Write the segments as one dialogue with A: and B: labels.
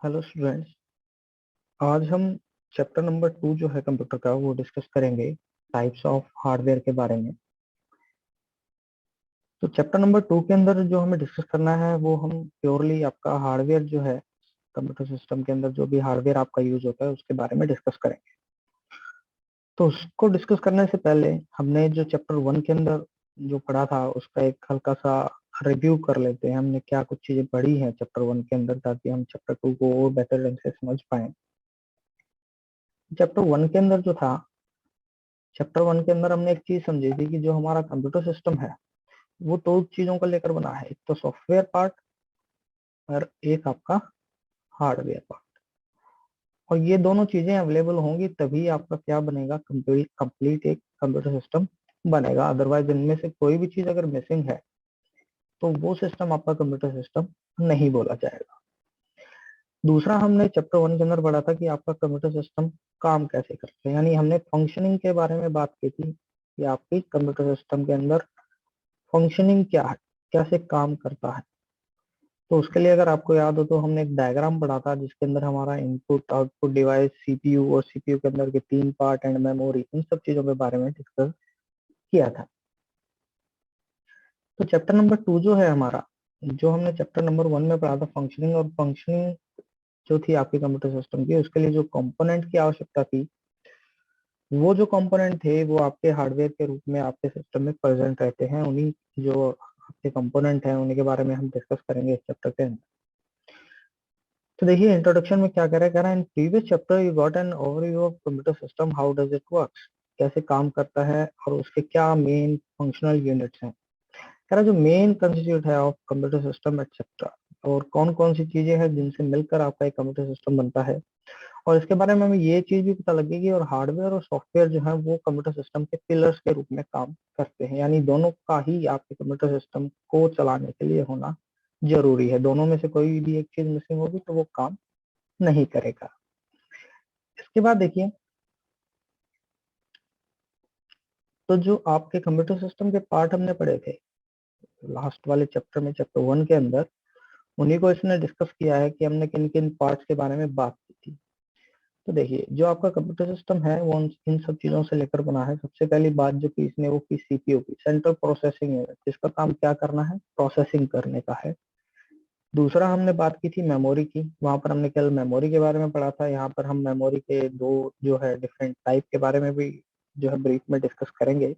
A: Hello students. आज हम chapter number 2 जो है कंप्यूटर का वो डिस्कस करेंगे टाइप्स ऑफ हार्डवेयर के बारे में। तो चैप्टर नंबर 2 के अंदर जो हमें डिस्कस करना है वो हम प्योरली आपका हार्डवेयर जो है कंप्यूटर सिस्टम के अंदर जो भी हार्डवेयर आपका यूज होता है उसके बारे में डिस्कस करेंगे। तो उसको डिस्कस करने से पहले हमने जो चैप्टर 1 के अंदर जो पढ़ा था उसका एक हल्का सा रिव्यू कर लेते हैं। हमने क्या कुछ चीजें पढ़ी हैं चैप्टर 1 के अंदर ताकि हम चैप्टर 2 को और बेहतर ढंग से समझ पाए। चैप्टर 1 के अंदर जो था, चैप्टर 1 के अंदर हमने एक चीज समझी थी कि जो हमारा कंप्यूटर सिस्टम है वो दो चीजों को लेकर बना है, एक तो सॉफ्टवेयर पार्ट और एक आपका हार्डवेयर पार्ट। और ये दोनों चीजें अवेलेबल होंगी तभी आपका क्या बनेगा, कंप्लीट एक कंप्यूटर सिस्टम बनेगा। अदरवाइज इनमें से कोई भी चीज अगर मिसिंग है तो वो सिस्टम आपका कंप्यूटर सिस्टम नहीं बोला जाएगा। दूसरा, हमने चैप्टर 1 के अंदर पढ़ा था कि आपका कंप्यूटर सिस्टम काम कैसे करते हैं, यानी हमने फंक्शनिंग के बारे में बात की थी कि आपकी कंप्यूटर सिस्टम के अंदर फंक्शनिंग क्या है, कैसे काम करता है। तो उसके लिए अगर आपको याद हो तो हमने एक डायग्राम पढ़ा था जिसके अंदर हमारा इनपुट आउटपुट डिवाइस, सीपीयू और सीपीयू के अंदर के 3 पार्ट एंड मेमोरी, इन सब चीजों के बारे में डिस्कस किया था। तो चैप्टर नंबर 2 जो है हमारा, जो हमने चैप्टर नंबर 1 में पढ़ा था फंक्शनिंग, और फंक्शनिंग जो थी आपकी कंप्यूटर सिस्टम की उसके लिए जो कंपोनेंट की आवश्यकता थी, वो जो कंपोनेंट थे वो आपके हार्डवेयर के रूप में आपके सिस्टम में प्रेजेंट रहते हैं। उन्हीं जो आपके कंपोनेंट हैं उन्हीं के बारे में हम डिस्कस करेंगे इस चैप्टर के अंदर। तो देखिए इंट्रोडक्शन में क्या कह रहा है, in previous chapter you got an overview of computer system, how does it works, कैसे काम करता है और उसके क्या मेन फंक्शनल यूनिट्स हैं। कह रहा है जो मेन कंस्टिट्यूट है ऑफ कंप्यूटर सिस्टम एक्सेट्रा, और कौन कौन सी चीजें हैं जिनसे मिलकर आपका एक कंप्यूटर सिस्टम बनता है। और इसके बारे में हमें ये चीज भी पता लगेगी, और हार्डवेयर और सॉफ्टवेयर जो है वो कंप्यूटर सिस्टम के पिलर्स के रूप में काम करते हैं, यानी दोनों का ही आपके कंप्यूटर सिस्टम को चलाने के लिए होना जरूरी है। दोनों में से कोई भी एक चीज मिसिंग होगी तो वो काम नहीं करेगा। इसके बाद देखिए, तो जो आपके कंप्यूटर सिस्टम के पार्ट हमने पढ़े थे लास्ट वाले चैप्टर में, चैप्टर 1 के अंदर, उन्हीं को इसने डिस्कस किया है कि हमने किन किन पार्ट्स के बारे में बात की थी। तो देखिए जो आपका कंप्यूटर सिस्टम है वो इन सब चीजों से लेकर बना है। सबसे पहली बात जो की इसने वो की सीपीयू की, सेंट्रल प्रोसेसिंग यूनिट, जिसका काम क्या करना है, प्रोसेसिंग करने का है। दूसरा हमने बात की थी मेमोरी की, वहां पर हमने केवल मेमोरी के बारे में पढ़ा था। यहाँ पर हम मेमोरी के दो जो है डिफरेंट टाइप के बारे में भी जो है ब्रीफ में डिस्कस करेंगे।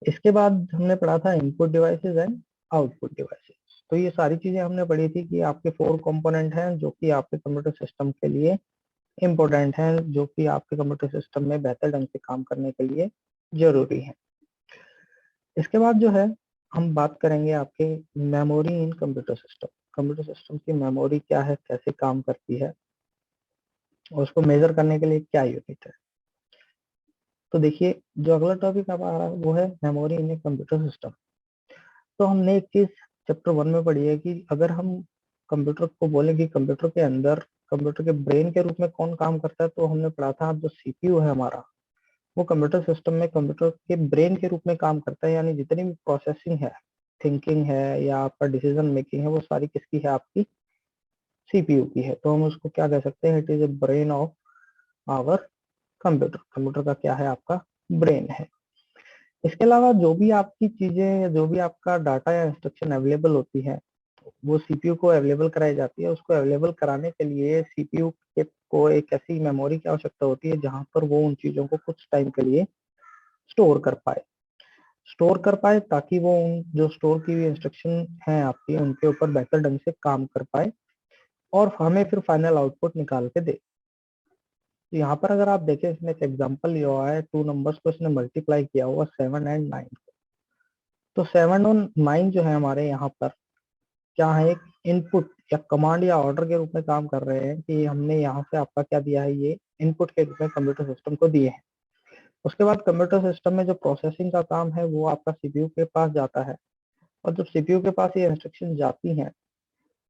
A: इसके बाद हमने पढ़ा था input devices and output devices. तो ये सारी चीजें हमने पढ़ी थी कि आपके 4 कंपोनेंट हैं जो कि आपके कंप्यूटर सिस्टम के लिए इम्पोर्टेंट हैं, जो कि आपके कंप्यूटर सिस्टम में बेहतर ढंग से काम करने के लिए जरूरी है। इसके बाद जो है हम बात करेंगे आपके memory in computer system, computer system की मेमोरी क्या है, कैसे काम करती है और उसको मेजर करने के लिए क्या यूनिट है। तो देखिए जो अगला टॉपिक अब आ रहा है वो है memory in a computer system. तो हमने एक चीज चैप्टर 1 में पढ़ी है कि अगर हम कंप्यूटर को बोले कि कंप्यूटर के अंदर कंप्यूटर के ब्रेन के रूप में कौन काम करता है, तो हमने पढ़ा था जो सीपीयू है हमारा, वो कंप्यूटर सिस्टम में कंप्यूटर के ब्रेन के रूप में काम करता है। यानी जितनी भी प्रोसेसिंग है, थिंकिंग है या आपका डिसीजन मेकिंग है, वो सारी किसकी है, आपकी सीपीयू की है। तो हम उसको क्या कह सकते हैं, it is a brain of our computer. Computer का क्या है, आपका ब्रेन है। इसके अलावा जो भी आपकी चीजें या जो भी आपका डाटा या इंस्ट्रक्शन अवेलेबल होती है वो सीपीयू को अवेलेबल कराई जाती है। उसको अवेलेबल कराने के लिए सीपीयू के को एक ऐसी मेमोरी की आवश्यकता होती है जहां पर वो उन चीजों को कुछ टाइम के लिए स्टोर कर पाए ताकि वो उन जो स्टोर की हुई इंस्ट्रक्शन है आपकी उनके ऊपर बेहतर ढंग से काम कर पाए और हमें फिर फाइनल आउटपुट निकाल के दे। तो यहाँ पर अगर आप देखें, इसमें एक एग्जांपल लिया हुआ है, 2 नंबर्स को इसने मल्टीप्लाई किया हुआ 7 एंड 9। तो 7 और 9 जो है हमारे यहाँ पर क्या है, एक इनपुट या कमांड या ऑर्डर के रूप में काम कर रहे हैं कि हमने यहाँ से आपका क्या दिया है, ये इनपुट के रूप में कंप्यूटर सिस्टम को दिए हैं। उसके बाद कंप्यूटर सिस्टम में जो प्रोसेसिंग का काम है वो आपका सीपीयू के पास जाता है, और जब सीपीयू के पास ये इंस्ट्रक्शन जाती हैं,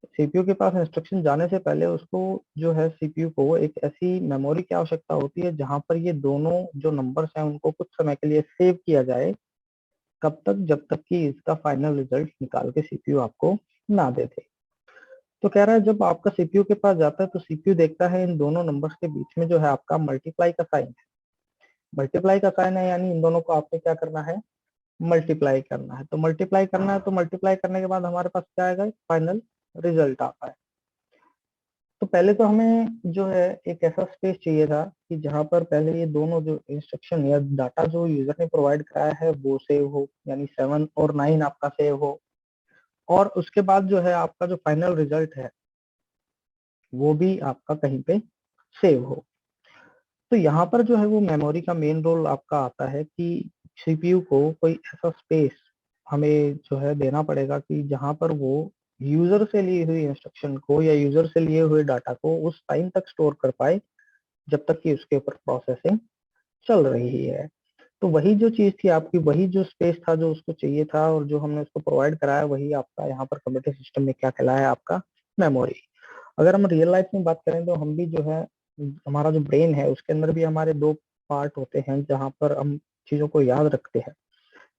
A: सीपीयू के पास इंस्ट्रक्शन जाने से पहले उसको जो है सीपीयू को एक ऐसी मेमोरी की आवश्यकता होती है जहां पर ये दोनों जो नंबर्स हैं उनको कुछ समय के लिए सेव किया जाए। कब तक, जब तक कि इसका फाइनल रिजल्ट निकाल के सीपीयू आपको ना दे दे। तो कह रहा है जब आपका सीपीयू के पास जाता है तो सीपीयू देखता है इन दोनों नंबर्स के बीच में जो है आपका मल्टीप्लाई का साइन है। मल्टीप्लाई का साइन है यानी इन दोनों को आपने क्या करना है, मल्टीप्लाई करना है। तो मल्टीप्लाई करना है तो मल्टीप्लाई करने के बाद हमारे पास क्या आएगा, फाइनल रिजल्ट आता है। तो पहले तो हमें जो है एक ऐसा स्पेस चाहिए था कि जहां पर पहले ये दोनों जो इंस्ट्रक्शन या डाटा जो यूजर ने प्रोवाइड कराया है वो सेव हो, यानी 7 और 9 आपका सेव हो, और उसके बाद जो है आपका जो फाइनल रिजल्ट है वो भी आपका कहीं पे सेव हो। तो यहाँ पर जो है वो मेमोरी का मेन रोल आपका आता है कि सीपीयू को कोई ऐसा स्पेस हमें जो है देना पड़ेगा कि जहां पर वो यूजर से ली हुई इंस्ट्रक्शन को या यूजर से लिए हुए डाटा को उस टाइम तक स्टोर कर पाए जब तक कि उसके ऊपर प्रोसेसिंग चल रही है। तो वही जो चीज थी आपकी, वही जो स्पेस था जो उसको चाहिए था और जो हमने उसको प्रोवाइड कराया, वही आपका यहाँ पर कंप्यूटर सिस्टम में क्या कहलाया, आपका मेमोरी। अगर हम रियल लाइफ में बात करें तो हम भी जो है, हमारा जो ब्रेन है उसके अंदर भी हमारे दो पार्ट होते हैं जहाँ पर हम चीजों को याद रखते हैं।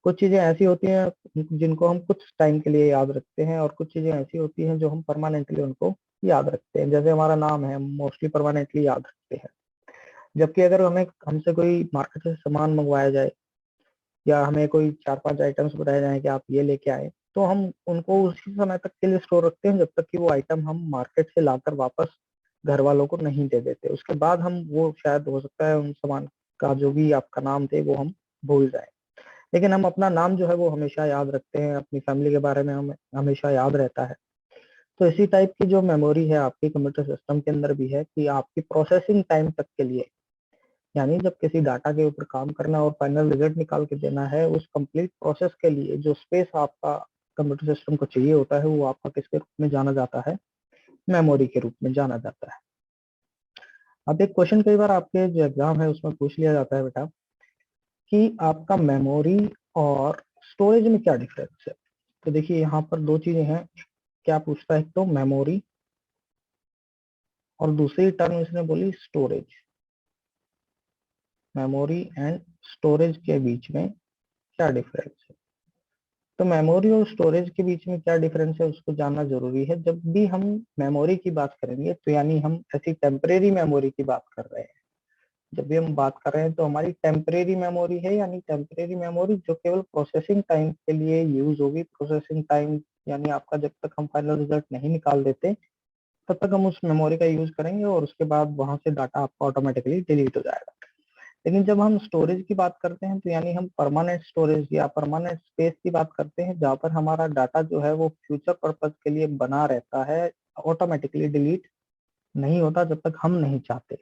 A: कुछ चीजें ऐसी होती हैं जिनको हम कुछ टाइम के लिए याद रखते हैं, और कुछ चीजें ऐसी होती हैं जो हम परमानेंटली उनको याद रखते हैं। जैसे हमारा नाम है, मोस्टली परमानेंटली याद रखते हैं। जबकि अगर हमें हमसे कोई मार्केट से सामान मंगवाया जाए या हमें कोई 4-5 आइटम्स बताए जाए कि आप ये लेके आए, तो हम उनको उसी समय तक के लिए स्टोर रखते हैं जब तक कि वो आइटम हम मार्केट से लाकर वापस घर वालों को नहीं दे देते। उसके बाद हम वो, शायद हो सकता है उन सामान का जो भी आपका नाम थे वो हम भूल जाए, लेकिन हम अपना नाम जो है वो हमेशा याद रखते हैं, अपनी फैमिली के बारे में हमें हमेशा याद रहता है। तो इसी टाइप की जो मेमोरी है आपकी कंप्यूटर सिस्टम के अंदर भी है कि आपकी प्रोसेसिंग टाइम तक के लिए, यानी जब किसी डाटा के ऊपर काम करना और फाइनल रिजल्ट निकाल के देना है, उस कंप्लीट प्रोसेस के लिए जो स्पेस आपका कंप्यूटर सिस्टम को चाहिए होता है वो आपका किसके रूप में जाना जाता है, मेमोरी के रूप में जाना जाता है। अब एक क्वेश्चन कई बार आपके जो एग्जाम है उसमें पूछ लिया जाता है बेटा कि आपका मेमोरी और स्टोरेज में क्या डिफरेंस है। तो देखिए यहाँ पर दो चीजें हैं, क्या पूछता है, एक तो मेमोरी और दूसरी टर्म इसने बोली स्टोरेज। मेमोरी एंड स्टोरेज के बीच में क्या डिफरेंस है। तो मेमोरी और स्टोरेज के बीच में क्या डिफरेंस है उसको जानना जरूरी है। जब भी हम मेमोरी की बात करेंगे तो यानी हम ऐसी टेम्परेरी मेमोरी की बात कर रहे हैं। जब भी हम बात कर रहे हैं तो हमारी टेम्परेरी मेमोरी है, यानी टेम्परेरी मेमोरी जो केवल प्रोसेसिंग टाइम के लिए यूज होगी। प्रोसेसिंग टाइम यानी आपका जब तक हम फाइनल रिजल्ट नहीं निकाल देते तब तक हम उस मेमोरी का यूज करेंगे और उसके बाद वहां से डाटा आपका ऑटोमेटिकली डिलीट हो जाएगा। लेकिन जब हम स्टोरेज की बात करते हैं तो यानी हम परमानेंट स्टोरेज या परमानेंट स्पेस की बात करते हैं, जहाँ पर हमारा डाटा जो है वो फ्यूचर पर्पज के लिए बना रहता है, ऑटोमेटिकली डिलीट नहीं होता जब तक हम नहीं चाहते।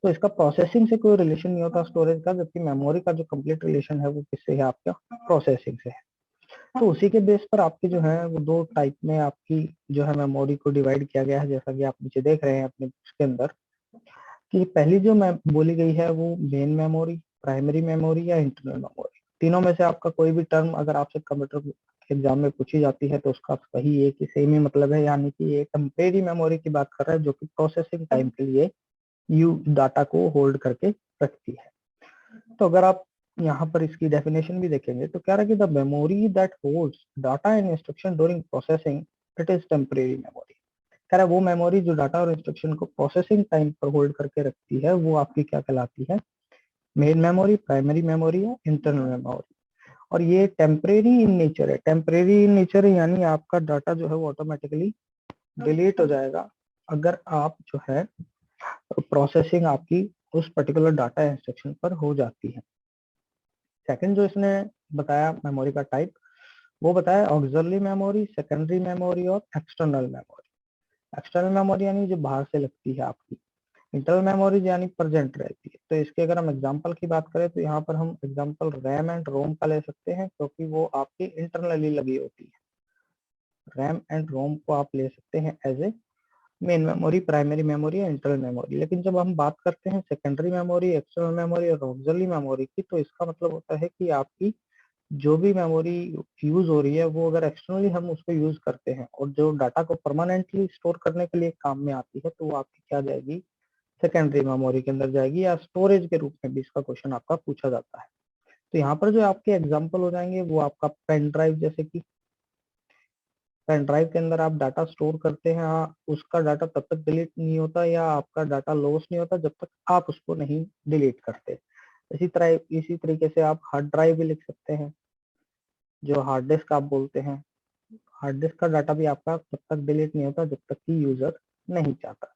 A: तो इसका प्रोसेसिंग से कोई रिलेशन नहीं होता स्टोरेज का, जबकि मेमोरी का जो कंप्लीट रिलेशन है वो किससे है, आपका प्रोसेसिंग से है। तो उसी के बेस पर आपकी जो है वो दो टाइप में आपकी जो है मेमोरी को डिवाइड किया गया है, जैसा कि आप नीचे देख रहे हैं अपने बुक्स के अंदर, कि पहली जो मैं बोली गई है वो मेन मेमोरी, प्राइमरी मेमोरी या इंटरनल मेमोरी। तीनों में से आपका कोई भी टर्म अगर आपसे कंप्यूटर एग्जाम में पूछी जाती है तो उसका वही एक ही सेम ही मतलब है, यानी कि ये टेम्परेरी मेमोरी की बात कर रहा है जो कि प्रोसेसिंग टाइम के लिए यू डाटा को होल्ड करके रखती है। तो अगर आप यहाँ पर इसकी डेफिनेशन भी देखेंगे तो क्या रहा कि the memory that holds data and instruction during processing, it is temporary memory. कह रहा है वो मेमोरी जो डाटा और इंस्ट्रक्शन को प्रोसेसिंग टाइम पर होल्ड करके रखती है वो आपकी क्या कहलाती है, मेन मेमोरी, प्राइमरी मेमोरी या इंटरनल मेमोरी। और ये टेम्परेरी इन नेचर है। टेम्परेरी इन नेचर है यानी आपका डाटा जो है वो ऑटोमेटिकली डिलीट हो जाएगा अगर आप जो है प्रोसेसिंग आपकी उस पर्टिकुलर डाटा इंस्ट्रक्शन पर हो जाती है। सेकंड जो इसने बताया मेमोरी का टाइप, वो बताया ऑक्सिलरी मेमोरी, सेकेंडरी मेमोरी और एक्सटर्नल मेमोरी। एक्सटर्नल मेमोरी यानी जो बाहर से लगती है आपकी, इंटरनल मेमोरी यानी प्रेजेंट रहती है। तो इसके अगर हम एग्जांपल की बात करें तो यहाँ पर हम एग्जांपल रैम एंड रोम का ले सकते हैं, क्योंकि वो आपकी इंटरनली लगी होती है। रैम एंड रोम को आप ले सकते हैं as a main memory, primary memory या इंटरनल मेमोरी। लेकिन जब हम बात करते हैं सेकेंडरी मेमोरी, एक्सटर्नल मेमोरी और ऑक्सिलरी मेमोरी की, तो इसका मतलब होता है कि आपकी जो भी मेमोरी यूज हो रही है वो अगर एक्सटर्नली हम उसको यूज करते हैं और जो डाटा को परमानेंटली स्टोर करने के लिए काम में आती है तो वो आपकी क्या जाएगी, सेकेंडरी मेमोरी के अंदर जाएगी, या स्टोरेज के रूप में भी इसका क्वेश्चन आपका पूछा जाता है। तो यहाँ पर जो आपके एग्जाम्पल हो जाएंगे वो आपका पेन ड्राइव, जैसे कि पेन ड्राइव के अंदर आप डाटा स्टोर करते हैं, उसका डाटा तब तक डिलीट नहीं होता या आपका डाटा लॉस नहीं होता जब तक आप उसको नहीं डिलीट करते। इसी तरीके से आप हार्ड ड्राइव भी लिख सकते हैं, जो हार्ड डिस्क आप बोलते हैं। हार्ड डिस्क का डाटा भी आपका तब तक डिलीट नहीं होता जब तक कि यूजर नहीं चाहता।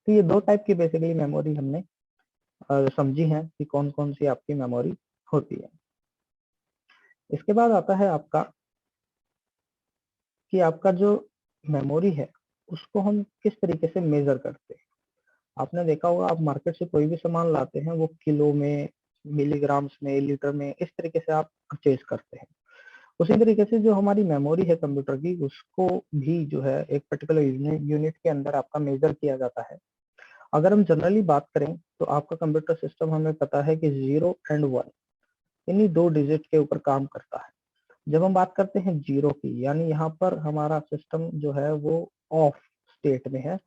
A: तो ये दो टाइप की बेसिकली मेमोरी हमने समझी है कि कौन कौन सी आपकी मेमोरी होती है। इसके बाद आता है आपका कि आपका जो मेमोरी है उसको हम किस तरीके से मेजर करते हैं। आपने देखा होगा, आप मार्केट से कोई भी सामान लाते हैं वो किलो में, मिलीग्राम्स में, लीटर में, इस तरीके से आप परचेज करते हैं। उसी तरीके से जो हमारी मेमोरी है कंप्यूटर की, उसको भी जो है एक पर्टिकुलर यूनिट के अंदर आपका मेजर किया जाता है। अगर हम जनरली बात करें तो आपका कंप्यूटर सिस्टम हमें पता है कि 0 एंड 1 इन्हीं दो डिजिट के ऊपर काम करता है। जब हम बात करते हैं 0 की, यानी यहाँ पर हमारा सिस्टम जो है वो ऑफ स्टेट में है।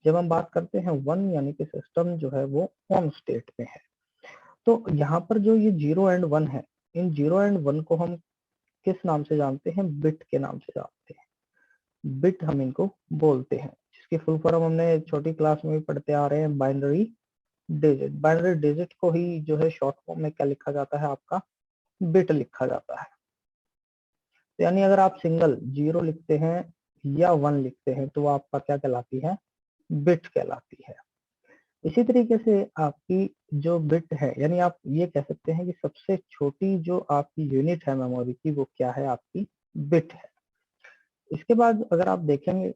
A: जब हम बात करते हैं 1, यानी कि सिस्टम जो है वो ऑन स्टेट में है। तो यहाँ पर जो ये 0 एंड 1 है, इन 0 एंड 1 को हम किस नाम से जानते हैं? बिट के नाम से जानते हैं। बिट हम इनको बोलते हैं, जिसकी फुल फॉर्म हमने छोटी क्लास में भी पढ़ते आ रहे हैं, बाइनरी डिजिट। बाइनरी डिजिट को ही जो है शॉर्ट फॉर्म में क्या लिखा जाता है? आपका बिट लिखा जाता है। तो यानी अगर आप सिंगल 0 लिखते हैं या 1 लिखते हैं तो आपका क्या कहलाती है? बिट कहलाती है। इसी तरीके से आपकी जो बिट है, यानी आप ये कह सकते हैं कि सबसे छोटी जो आपकी यूनिट है मेमोरी की, वो क्या है? आपकी बिट है। इसके बाद अगर आप देखेंगे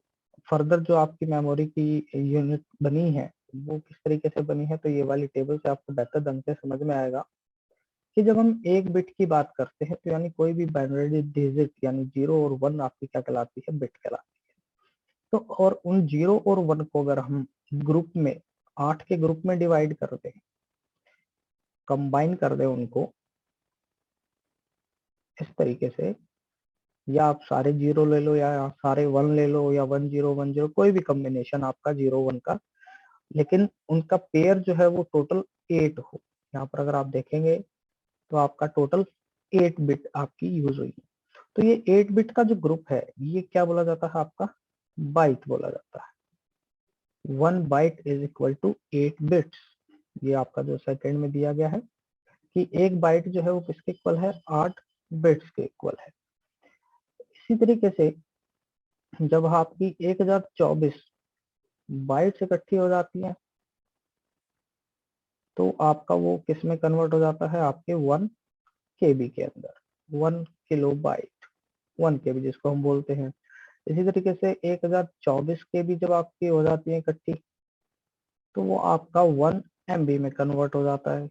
A: फर्दर जो आपकी मेमोरी की यूनिट बनी है वो किस तरीके से बनी है, तो ये वाली टेबल से आपको बेहतर ढंग से समझ में आएगा कि जब हम एक बिट की बात करते हैं तो यानी कोई भी बाइनरी डिजिट यानी 0 और 1 आपकी क्या कहलाती है? बिट कहलाती है। तो और उन 0 और 1 को अगर हम ग्रुप में 8 के ग्रुप में डिवाइड कर दें, कंबाइन कर दें उनको इस तरीके से, या आप सारे 0 ले लो या सारे 1 ले लो या 1 0 1 0, कोई भी कॉम्बिनेशन आपका 0 1 का, लेकिन उनका पेयर जो है वो टोटल 8 हो। यहाँ पर अगर आप देखेंगे तो आपका टोटल 8 बिट आपकी यूज हुई। तो ये 8 बिट का जो ग्रुप है ये क्या बोला जाता है? आपका बाइट बोला जाता है। 1 byte is equal to 8 bits. ये आपका जो सेकंड में दिया गया है कि एक बाइट जो है वो किसके इक्वल है? 8 बिट्स के इक्वल है। इसी तरीके से जब आपकी 1024 बाइट्स इकट्ठी हो जाती है तो आपका वो किस में कन्वर्ट हो जाता है? आपके 1 केबी के अंदर। 1 किलो बाइट, 1 केबी जिसको हम बोलते हैं। इसी तरीके से 1024 केबी जब आपकी हो जाती है इकट्ठी तो वो आपका 1 एमबी में कन्वर्ट हो जाता है।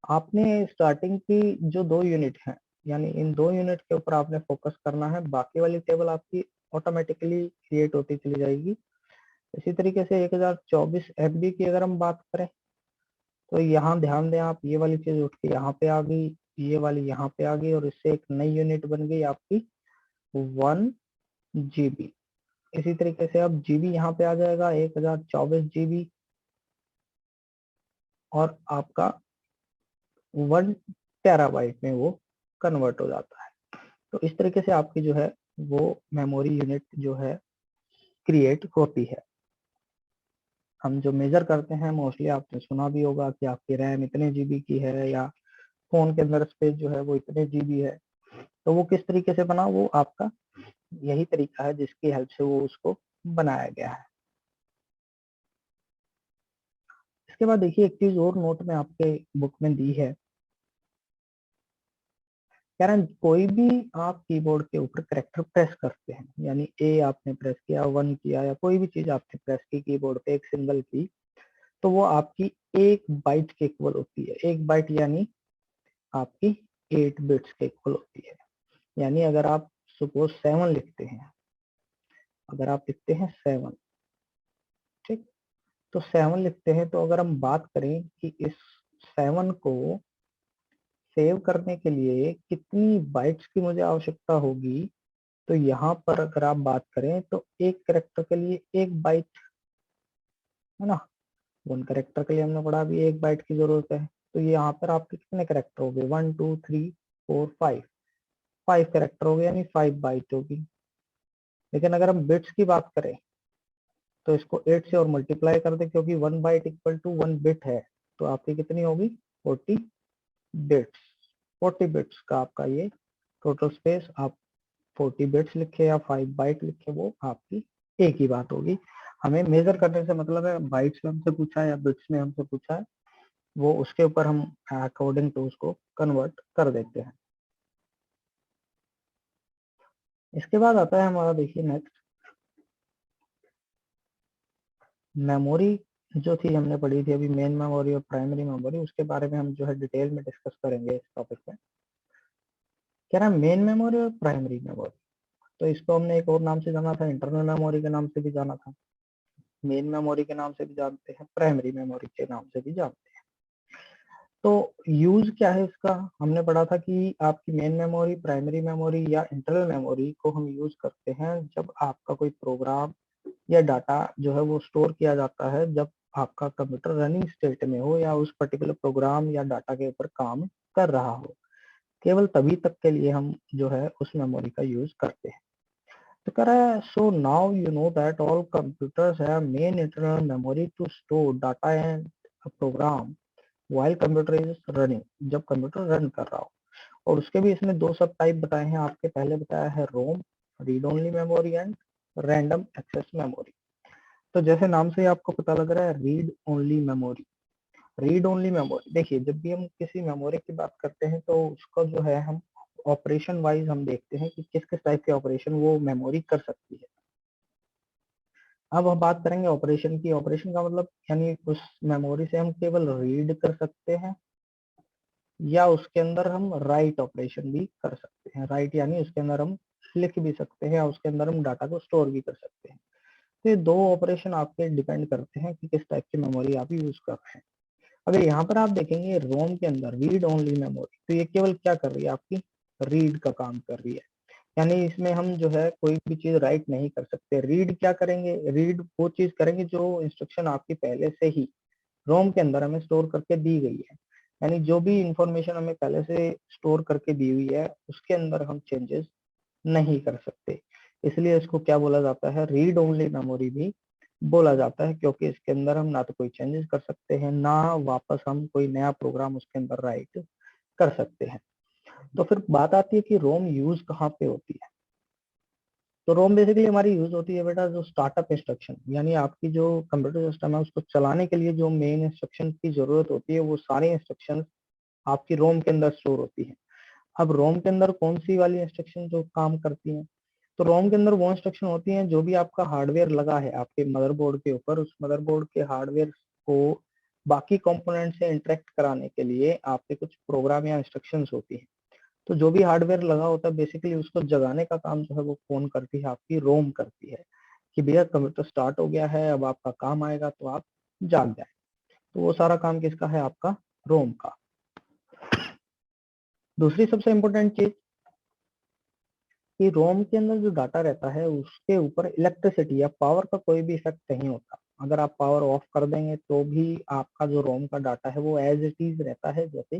A: आपने स्टार्टिंग की जो 2 यूनिट है, यानी इन 2 यूनिट के ऊपर आपने फोकस करना है, बाकी वाली टेबल आपकी ऑटोमेटिकली क्रिएट होती चली जाएगी। इसी तरीके से 1024 एमबी की अगर हम बात करें तो यहाँ ध्यान दें आप, ये वाली चीज उठ के यहाँ पे आ गई, ये वाली यहाँ पे आ गई और इससे एक नई यूनिट बन गई आपकी 1 जीबी। इसी तरीके से अब जीबी यहाँ पे आ जाएगा 1024 जीबी और आपका 1 टेराबाइट में वो कन्वर्ट हो जाता है। तो इस तरीके से आपकी जो है वो मेमोरी यूनिट जो है क्रिएट होती है। हम जो मेजर करते हैं मोस्टली आपने सुना भी होगा कि आपकी रैम इतने जीबी की है या फोन के अंदर स्पेस जो है वो इतने जीबी है। तो वो किस तरीके से बना? वो आपका यही तरीका है जिसकी हेल्प से वो उसको बनाया गया है। इसके बाद देखिए एक चीज और नोट में आपके बुक में दी है, कारण कोई भी आप कीबोर्ड के ऊपर करेक्टर प्रेस करते हैं, यानी ए आपने प्रेस किया, 1 किया या कोई भी चीज आपने प्रेस की कीबोर्ड पे एक सिंगल की, तो वो आपकी 1 बाइट के इक्वल होती है। 1 बाइट यानी आपकी 8 बिट्स के इक्वल होती है। यानी अगर आप सपोज 7 लिखते हैं, अगर आप लिखते हैं 7, ठीक, तो 7 लिखते हैं तो अगर हम बात करें कि इस 7 को सेव करने के लिए कितनी बाइट्स की मुझे आवश्यकता होगी, तो यहाँ पर अगर आप बात करें तो एक करेक्टर के लिए 1 बाइट है ना। 1 करेक्टर के लिए हमने पढ़ा भी 1 बाइट की जरूरत है। तो ये यहाँ पर आपके कितने करेक्टर हो गए? 1 2 3 4 5, 5 करेक्टर हो गए यानी 5 बाइट होगी। लेकिन अगर हम बिट्स की बात करें तो इसको 8 से और मल्टीप्लाई कर दे, क्योंकि 1 बाइट इक्वल टू 1 बिट है, तो आपकी कितनी होगी 40 बिट्स। 40 बिट्स का आपका ये टोटल स्पेस, आप 40 बिट्स लिखे या 5 बाइट लिखे, वो आपकी एक ही बात होगी। हमें मेजर करने से मतलब है बाइट्स में हमसे पूछा है या बिट्स में हमसे पूछा है, वो उसके ऊपर हम अकॉर्डिंग टू उसको कन्वर्ट कर देते हैं। इसके बाद आता है हमारा, देखिए नेक्स्ट, मेमोरी जो थी हमने पढ़ी थी अभी, मेन मेमोरी और प्राइमरी मेमोरी, उसके बारे में हम जो है डिटेल में डिस्कस करेंगे इस टॉपिक में। कह रहा है मेन मेमोरी और प्राइमरी मेमोरी, तो इसको हमने एक और नाम से जाना था, इंटरनल मेमोरी के नाम से भी जाना था, मेन मेमोरी के नाम से भी जानते हैं, प्राइमरी मेमोरी के नाम से भी जानते हैं। तो यूज क्या है इसका, हमने पढ़ा था कि आपकी मेन मेमोरी, प्राइमरी मेमोरी या इंटरनल मेमोरी को हम यूज करते हैं जब आपका कोई प्रोग्राम या डाटा जो है वो स्टोर किया जाता है, जब आपका कंप्यूटर रनिंग स्टेट में हो या उस पर्टिकुलर प्रोग्राम या डाटा के ऊपर काम कर रहा हो, केवल तभी तक के लिए हम जो है उस मेमोरी का यूज करते हैं। तो कह रहा है, so now you know that all computers have main internal memory to store data and program while computer is running, जब कंप्यूटर रन कर रहा हो। और उसके भी इसने दो सब टाइप बताए हैं आपके, पहले बताया है ROM, read only memory, and random access memory. तो जैसे नाम से आपको पता लग रहा है read only memory, read only memory, देखिए जब भी हम किसी मेमोरी की बात करते हैं तो उसका जो है हम ऑपरेशन वाइज हम देखते हैं कि किस किस टाइप के ऑपरेशन वो मेमोरी कर सकती है। अब हम बात करेंगे ऑपरेशन की। ऑपरेशन का मतलब यानी उस मेमोरी से हम केवल रीड कर सकते हैं या उसके अंदर हम राइट ऑपरेशन भी कर सकते हैं। राइट यानी उसके अंदर हम लिख भी सकते हैं या उसके अंदर हम डाटा को स्टोर भी कर सकते हैं। तो ये दो ऑपरेशन आपके डिपेंड करते हैं कि किस टाइप की मेमोरी आप यूज कर रहे हैं। अगर यहाँ पर आप देखेंगे रोम के अंदर रीड ओनली मेमोरी, तो ये केवल क्या कर रही है, आपकी रीड का काम कर रही है, यानी इसमें हम जो है कोई भी चीज राइट नहीं कर सकते। रीड क्या करेंगे, रीड वो चीज करेंगे जो इंस्ट्रक्शन आपकी पहले से ही रोम के अंदर हमें स्टोर करके दी गई है, यानी जो भी इंफॉर्मेशन हमें पहले से स्टोर करके दी हुई है उसके अंदर हम चेंजेस नहीं कर सकते। इसलिए इसको क्या बोला जाता है, रीड ओनली मेमोरी भी बोला जाता है, क्योंकि इसके अंदर हम ना तो कोई चेंजेस कर सकते हैं, ना वापस हम कोई नया प्रोग्राम उसके अंदर राइट कर सकते हैं। तो फिर बात आती है कि रोम यूज कहाँ पे होती है। तो रोम बेसिकली हमारी यूज होती है बेटा जो स्टार्टअप इंस्ट्रक्शन, यानी आपकी जो कंप्यूटर सिस्टम है उसको चलाने के लिए जो मेन इंस्ट्रक्शन की जरूरत होती है, वो सारी इंस्ट्रक्शन आपकी रोम के अंदर स्टोर होती है। अब रोम के अंदर कौन सी वाली इंस्ट्रक्शन जो काम करती हैं, तो रोम के अंदर वो इंस्ट्रक्शन होती हैं जो भी आपका हार्डवेयर लगा है आपके मदरबोर्ड के ऊपर, उस मदरबोर्ड के हार्डवेयर को बाकी कंपोनेंट से इंटरेक्ट कराने के लिए आपके कुछ प्रोग्राम या इंस्ट्रक्शंस होती हैं। तो जो भी हार्डवेयर लगा होता है बेसिकली उसको जगाने का काम जो है वो कौन करती है, आपकी रोम करती है, कि भैया कंप्यूटर स्टार्ट हो गया है, अब आपका काम आएगा तो आप जाग जाए। तो वो सारा काम किसका है, आपका रोम का। दूसरी सबसे इम्पोर्टेंट चीज कि रोम के अंदर जो डाटा रहता है उसके ऊपर इलेक्ट्रिसिटी या पावर का कोई भी इफेक्ट नहीं होता। अगर आप पावर ऑफ कर देंगे तो भी आपका जो रोम का डाटा है वो एज इट इज रहता है जैसे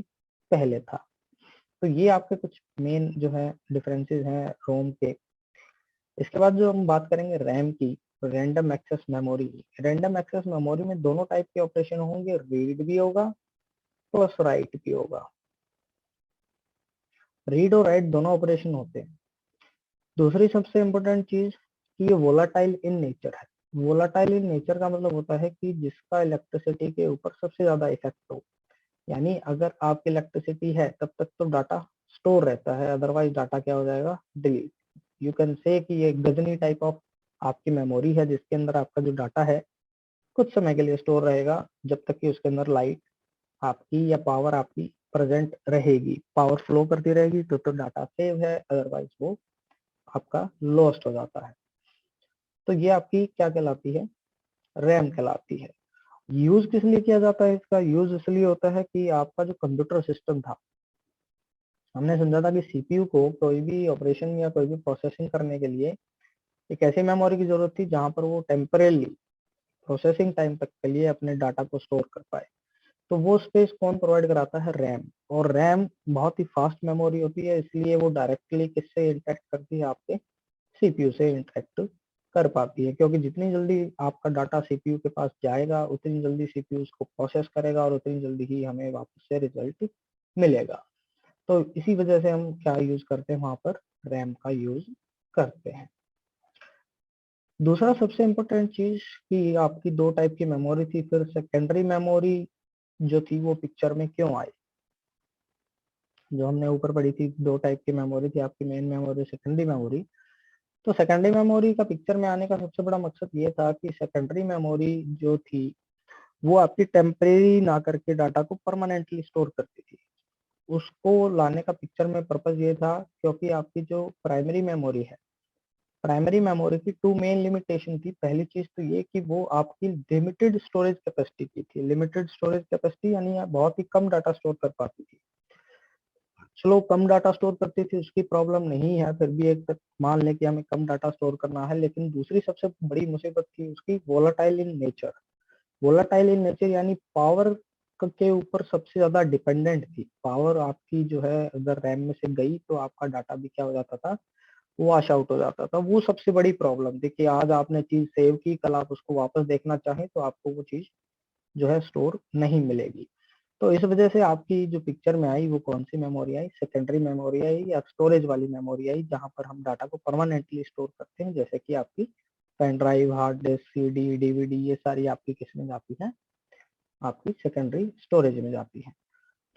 A: पहले था। तो ये आपके कुछ मेन जो है डिफरेंसेस हैं रोम के। इसके बाद जो हम बात करेंगे रैम की, random access memory. Random access memory में दोनों टाइप के ऑपरेशन होंगे, रीड भी होगा प्लस राइट भी होगा। रीड और राइट दोनों ऑपरेशन होते हैं। दूसरी सबसे इम्पोर्टेंट चीज कि ये वोलाटाइल इन नेचर है। वोलाटाइल इन नेचर का मतलब होता है कि जिसका इलेक्ट्रिसिटी के ऊपर सबसे ज्यादा इफेक्ट हो, यानी अगर आपकी इलेक्ट्रिसिटी है तब तक तो डाटा स्टोर रहता है, अदरवाइज डाटा क्या हो जाएगा, डिलीट। यू कैन से कि ये गजनी टाइप ऑफ आपकी मेमोरी है जिसके अंदर आपका जो डाटा है कुछ समय के लिए स्टोर रहेगा, जब तक कि उसके अंदर लाइट आपकी या पावर आपकी प्रेजेंट रहेगी, पावर फ्लो करती रहेगी तो डाटा सेव है, अदरवाइज वो आपका लॉस्ट हो जाता है। तो ये आपकी क्या कहलाती है, रैम कहलाती है। यूज किस लिए किया जाता है, इसका यूज इसलिए होता है कि आपका जो कंप्यूटर सिस्टम था, हमने समझा था कि सीपीयू को कोई भी ऑपरेशन या कोई भी प्रोसेसिंग करने के लिए एक ऐसी मेमोरी की जरूरत थी जहां पर वो टेम्परेली प्रोसेसिंग टाइम तक के लिए अपने डाटा को स्टोर कर पाए। तो वो स्पेस कौन प्रोवाइड कराता है, रैम। और रैम बहुत ही फास्ट मेमोरी होती है, इसलिए वो डायरेक्टली किससे इंटरेक्ट करती है, आपके सीपीयू से इंटरेक्ट कर पाती है, क्योंकि जितनी जल्दी आपका डाटा सीपीयू के पास जाएगा उतनी जल्दी सीपीयू उसको प्रोसेस करेगा और उतनी जल्दी ही हमें वापस से रिजल्ट मिलेगा। तो इसी वजह से हम क्या यूज करते हैं, वहां पर रैम का यूज करते हैं। दूसरा सबसे इम्पोर्टेंट चीज कि आपकी दो टाइप की मेमोरी थी, फिर सेकेंडरी मेमोरी जो थी वो पिक्चर में क्यों आई। जो हमने ऊपर पढ़ी थी, दो टाइप की मेमोरी थी आपकी, मेन मेमोरी, सेकेंडरी मेमोरी। तो सेकेंडरी मेमोरी का पिक्चर में आने का सबसे बड़ा मकसद ये था कि सेकेंडरी मेमोरी जो थी वो आपकी टेम्परेरी ना करके डाटा को परमानेंटली स्टोर करती थी। उसको लाने का पिक्चर में पर्पज ये था क्योंकि आपकी जो प्राइमरी मेमोरी है, प्राइमरी मेमोरी की टू मेन लिमिटेशन थी। पहली चीज तो ये कि वो आपकी लिमिटेड स्टोरेज कैपेसिटी की थी। लिमिटेड स्टोरेज कैपेसिटी यानी बहुत ही कम डाटा स्टोर कर पाती थी। चलो कम डाटा स्टोर करती थी उसकी प्रॉब्लम नहीं है, फिर भी एक तक मान लें कि हमें कम डाटा स्टोर करना है, लेकिन दूसरी सबसे बड़ी मुसीबत थी उसकी volatile in nature. Volatile in nature यानी पावर के ऊपर सबसे ज्यादा डिपेंडेंट थी। पावर आपकी जो है अगर रैम में से गई तो आपका डाटा भी क्या हो जाता था, वॉश आउट हो जाता था। वो सबसे बड़ी प्रॉब्लम थी कि आज आपने चीज सेव की, कल आप उसको वापस देखना चाहें तो आपको वो चीज जो है स्टोर नहीं मिलेगी। तो इस वजह से आपकी जो पिक्चर में आई वो कौन सी मेमोरी आई, सेकेंडरी मेमोरी आई या स्टोरेज वाली मेमोरी आई, जहां पर हम डाटा को परमानेंटली स्टोर करते हैं, जैसे कि आपकी pen drive, hard disk, CD, DVD, ये सारी आपकी किस में जाती है, आपकी सेकेंडरी स्टोरेज में जाती है।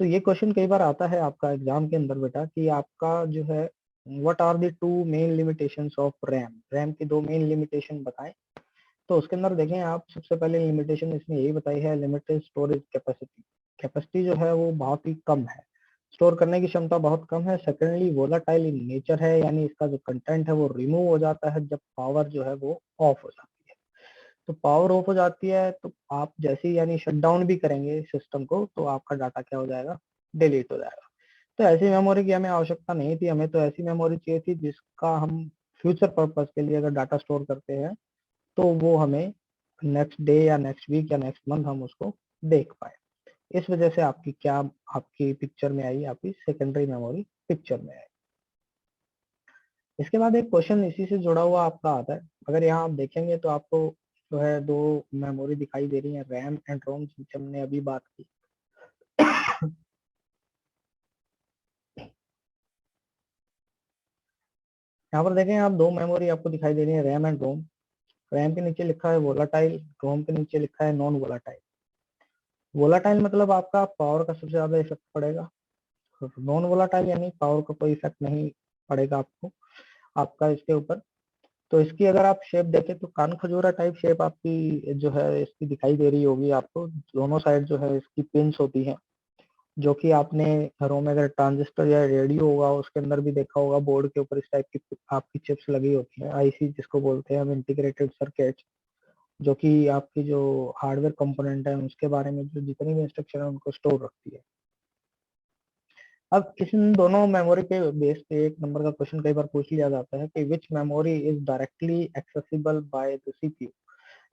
A: तो ये क्वेश्चन कई बार आता है आपका एग्जाम के अंदर बेटा कि आपका जो है what are the two main limitations of RAM, RAM की दो मेन लिमिटेशन बताएं। तो उसके अंदर देखें आप, सबसे पहले लिमिटेशन इसमें यही बताई है, लिमिटेड स्टोरेज कैपेसिटी। कैपेसिटी जो है वो बहुत ही कम है, स्टोर करने की क्षमता बहुत कम है। सेकेंडली वोलाटाइल इन नेचर है, यानी इसका जो कंटेंट है वो रिमूव हो जाता है जब पावर जो है वो ऑफ हो जाती है। तो पावर ऑफ हो जाती है तो आप जैसे ही यानी शट डाउन भी करेंगे सिस्टम को तो आपका डाटा क्या हो जाएगा, डिलीट हो जाएगा। तो ऐसी मेमोरी की हमें आवश्यकता नहीं थी, हमें तो ऐसी मेमोरी चाहिए थी जिसका हम फ्यूचर पर्पज के लिए अगर डाटा स्टोर करते हैं तो वो हमें नेक्स्ट डे या नेक्स्ट वीक या नेक्स्ट मंथ हम उसको देख पाए। इस वजह से आपकी क्या, आपकी पिक्चर में आई, आपकी सेकेंडरी मेमोरी पिक्चर में आई। इसके बाद एक क्वेश्चन इसी से जुड़ा हुआ आपका आता है। अगर यहाँ आप देखेंगे तो आपको जो है दो मेमोरी दिखाई दे रही है, रैम एंड रोम, जिनसे हमने अभी बात की। यहाँ पर देखें आप, दो मेमोरी आपको दिखाई दे रही है, रैम एंड रोम। रैम के नीचे लिखा है वोलाटाइल, रोम के नीचे लिखा है नॉन वोलाटाइल। वोलाटाइल मतलब आपका पावर का सबसे ज्यादा इफेक्ट पड़ेगा, नॉन वोलाटाइल यानी पावर का कोई इफेक्ट नहीं पड़ेगा आपको, आपका इसके ऊपर। तो इसकी अगर आप शेप देखें तो कान खजूरा टाइप शेप आपकी जो है इसकी दिखाई दे रही होगी आपको। दोनों साइड जो है इसकी पिंस होती है, जो कि आपने घरों में अगर ट्रांजिस्टर या रेडियो होगा उसके अंदर भी देखा होगा, बोर्ड के ऊपर इस टाइप की आपकी चिप्स लगी होती है, आईसी जिसको बोलते हैं हम, इंटीग्रेटेड सर्किट, जो कि आपकी जो हार्डवेयर कंपोनेंट है उसके बारे में जो जितनी भी इंस्ट्रक्शन है उनको स्टोर रखती है। अब इन दोनों मेमोरी के बेस पे एक नंबर का क्वेश्चन कई बार पूछ लिया जाता है कि which memory is directly accessible by the CPU,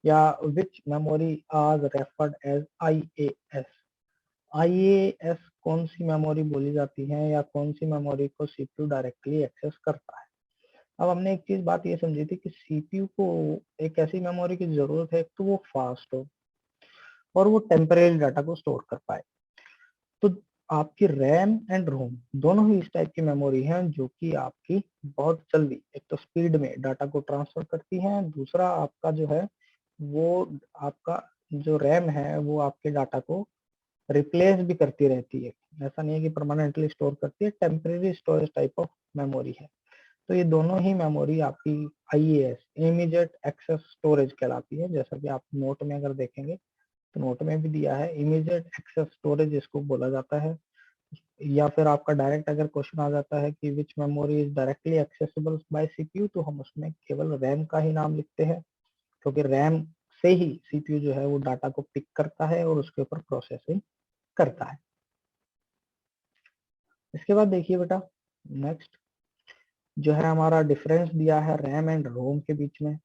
A: या which memory are referred as IAS. IAS कौन सी मेमोरी बोली जाती है, या कौन सी मेमोरी को सीपीयू डायरेक्टली एक्सेस करता है। अब हमने एक चीज बात ये समझी थी कि सीपीयू को एक ऐसी मेमोरी की जरूरत है तो वो फास्ट हो और वो टेम्परेरी डाटा को स्टोर कर पाए। तो आपकी रैम एंड रोम दोनों ही इस टाइप की मेमोरी हैं जो कि आपकी बहुत जल्दी, एक तो स्पीड में डाटा को ट्रांसफर करती हैं, दूसरा आपका जो है वो, आपका जो रैम है वो आपके डाटा को रिप्लेस भी करती रहती है। ऐसा नहीं है कि परमानेंटली स्टोर करती है, temporary storage type of memory है। तो ये दोनों ही मेमोरी आपकी आईएएस, इमीडिएट एक्सेस स्टोरेज कहलाती है। जैसा कि आप नोट में अगर देखेंगे तो नोट में भी दिया है, इमीडिएट एक्सेस स्टोरेज इसको बोला जाता है। या फिर आपका डायरेक्ट अगर क्वेश्चन आ जाता है कि which memory is directly accessible by CPU, तो हम उसमें केवल रैम का ही नाम लिखते हैं, क्योंकि रैम से ही सीपीयू जो है वो डाटा को पिक करता है और उसके ऊपर प्रोसेसिंग करता है। इसके बाद देखिए बेटा, नेक्स्ट जो है हमारा डिफरेंस दिया है रैम एंड रोम के बीच में।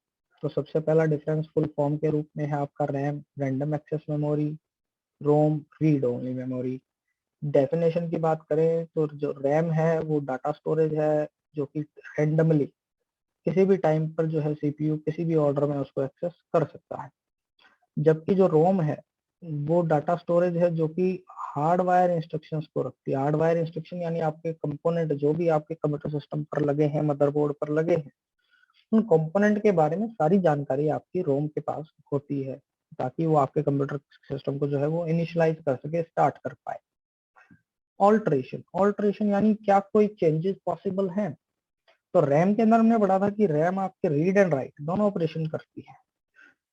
A: तो सबसे पहला डिफरेंस फुल फॉर्म के रूप में है आपका रैम रैंडम एक्सेस मेमोरी, रोम रीड ओनली मेमोरी। डेफिनेशन की बात करें तो जो रैम है वो डाटा स्टोरेज है जो कि रैंडमली किसी भी टाइम पर जो है सीपीयू किसी भी ऑर्डर में उसको एक्सेस कर सकता है। जबकि जो रोम है वो डाटा स्टोरेज है जो कि हार्डवायर इंस्ट्रक्शंस को रखती है। हार्डवायर इंस्ट्रक्शन यानी आपके कंपोनेंट जो भी आपके कंप्यूटर सिस्टम पर लगे हैं, मदरबोर्ड पर लगे हैं, उन कंपोनेंट के बारे में सारी जानकारी आपकी रोम के पास होती है, ताकि वो आपके कंप्यूटर सिस्टम को जो है वो इनिशियलाइज कर सके, स्टार्ट कर पाए। ऑल्टरेशन, ऑल्टरेशन यानी क्या कोई चेंजेस पॉसिबल हैं? तो रैम के अंदर हमने पढ़ा था कि रैम आपके रीड एंड राइट दोनों ऑपरेशन करती है,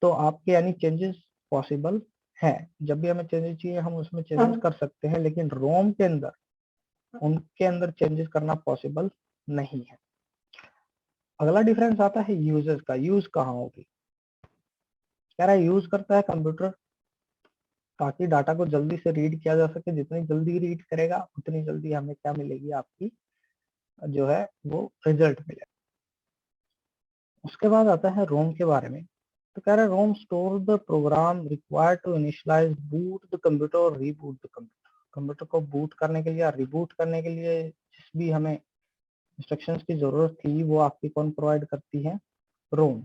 A: तो आपके यानी चेंजेस पॉसिबल है। जब भी हमें चेंजेस चाहिए हम उसमें चेंजेस कर सकते हैं, लेकिन रोम के अंदर उनके अंदर चेंजेस करना पॉसिबल नहीं है। अगला डिफरेंस आता है यूजर्स का। यूज कहाँ होगी? कह रहा है यूज करता है कंप्यूटर ताकि डाटा को जल्दी से रीड किया जा सके। जितनी जल्दी रीड करेगा उतनी जल्दी हमें क्या मिलेगी, आपकी जो है वो रिजल्ट मिलेगा। उसके बाद आता है रोम के बारे में। तो कह रहा है ROM store the program required to initialise boot the computer और रीबूट द कंप्यूटर। कंप्यूटर को बूट करने के लिए या रिबूट करने के लिए जिस भी हमें इंस्ट्रक्शंस की जरूरत थी वो आपकी कौन प्रोवाइड करती है? रोम।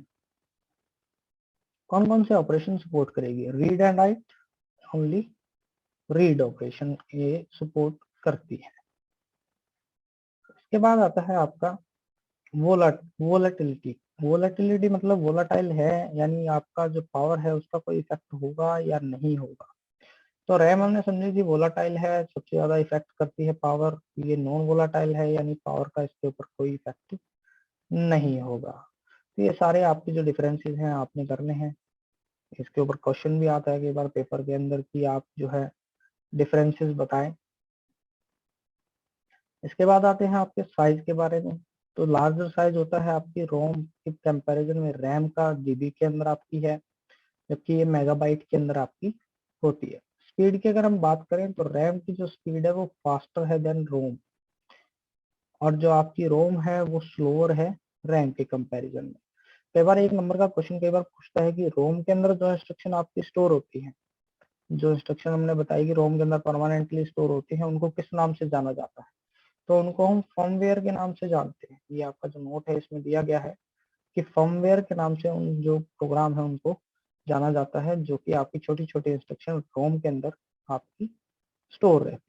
A: कौन कौन से ऑपरेशन सपोर्ट करेगी? Read and right, only read operation ये सपोर्ट करती है। इसके बाद आता है आपका वोलेटिलिटी। वोलेटिलिटी मतलब वोलाटाइल है, यानी आपका जो पावर है उसका कोई इफेक्ट होगा या नहीं होगा। तो रैम हमने समझी थी वोलाटाइल है, सबसे ज्यादा इफेक्ट करती है पावर। ये नॉन वोलाटाइल है, यानी पावर का इसके ऊपर कोई इफेक्ट नहीं होगा। तो ये सारे आपके जो डिफरेंसेस हैं आपने करने हैं। इसके ऊपर क्वेश्चन भी आता है कई बार पेपर के अंदर कि आप जो है डिफरेंसेस बताएं। इसके बाद आते हैं आपके साइज के बारे में। तो लार्जर साइज होता है आपकी रोम के कंपैरिजन में रैम का जीबी के अंदर आपकी है, जबकि ये मेगाबाइट के अंदर आपकी होती है। स्पीड की अगर हम बात करें तो रैम की जो स्पीड है वो फास्टर है देन रोम, और जो आपकी रोम है वो स्लोअर है रैम के कंपैरिजन में। कई बार एक नंबर का क्वेश्चन कई बार पूछता है कि रोम के अंदर जो इंस्ट्रक्शन आपकी स्टोर होती है, जो इंस्ट्रक्शन हमने बताई कि रोम के अंदर परमानेंटली स्टोर होती है, उनको किस नाम से जाना जाता है? तो उनको हम फर्मवेयर के नाम से जानते हैं। ये आपका जो नोट है इसमें दिया गया है कि फर्मवेयर के नाम से उन जो प्रोग्राम है उनको जाना जाता है, जो कि आपकी छोटी छोटी इंस्ट्रक्शन रोम के अंदर आपकी स्टोर रहती है।